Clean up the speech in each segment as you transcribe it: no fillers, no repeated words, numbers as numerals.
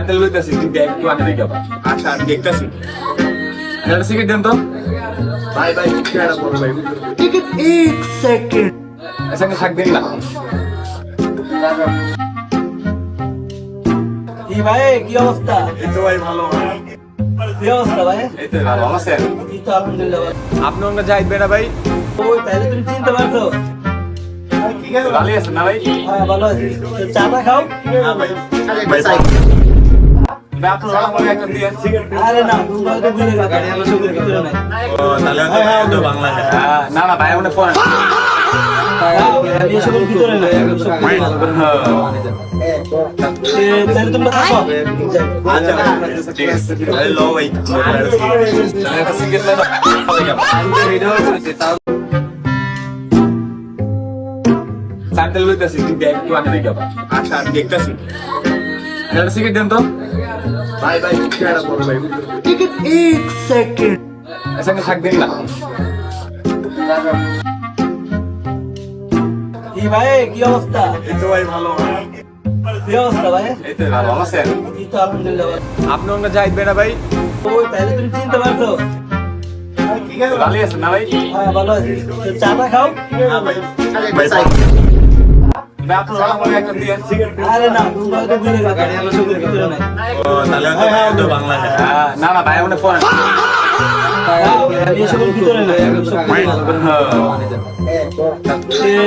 Sandal লইতেছি কিন্তু একটু আগে দেখে আচ্ছা আমি দেখতেছি একটা সিগারেট দেন তো ভাই ভাই কেডা বড় ভাই টিকিট 1 সেকেন্ড সঙ্গে থাকবেন না কি ভাই কি অবস্থা এই তো ভাই ভালো কি অবস্থা ভাই এই তো ভালো আছেন এই তো আলহামদুলিল্লাহ ভাই। আপনি ওখানে যাইবে না ভাই ওই তাহলে তুমি চিনতে পারছো কি গেল ভালো আছেন না ভাই হ্যাঁ ভালো আছি তো চাটা খাও ভাই ভাই সাই ভাই আপনার সালাম বলে একটা দিয়ে আরে না তোমরা তো বুঝে গেছো গাড়ি আমরা সব ভিতরে নাই ও তাহলে তো বাংলা না না ভাই ওখানে ফোন আমি এসব ভিতরে নাই একদম সব ভিতরে নাই। তাহলে তোমরা থাকো আচ্ছা ঠিক আছে হ্যালো ভাই একটা সিগারেট স্যান্ডেল লইতেছি কিন্তু একটু আগে দেখে আচ্ছা আমি দেখতেছি একটা সিগারেট দেন তো ভাই ভাই কেডা বড় ভাই টিকিট 1 সেকেন্ড সঙ্গে থাকবেন না কি ভাই কি অবস্থা এই তো ভাই ভালো কি অবস্থা ভাই এই তো ভালো আছেন এই তো আলহামদুলিল্লাহ ভাই। আপনি ওখানে যাইবে না ভাই ওই তাহলে তুমি চিনতে পারছো কি গেল ভালো আছেন না ভাই হ্যাঁ ভালো আছি তো চাটা খাও ভাই সাই ভাই আপনার সালাম বলে একটা দিয়ে আরে না তোমরা তো বুঝে গেছো গাড়ি আমরা সব ভিতরে নাই ও তাহলে তো বাংলা না না ভাই ওখানে ফোন আমি এসব ভিতরে নাই একদম সব ভিতরে নাই।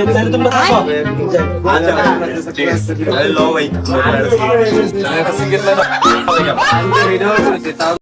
তাহলে তোমরা থাকো আচ্ছা ঠিক আছে হ্যালো ভাই একটা সিগারেট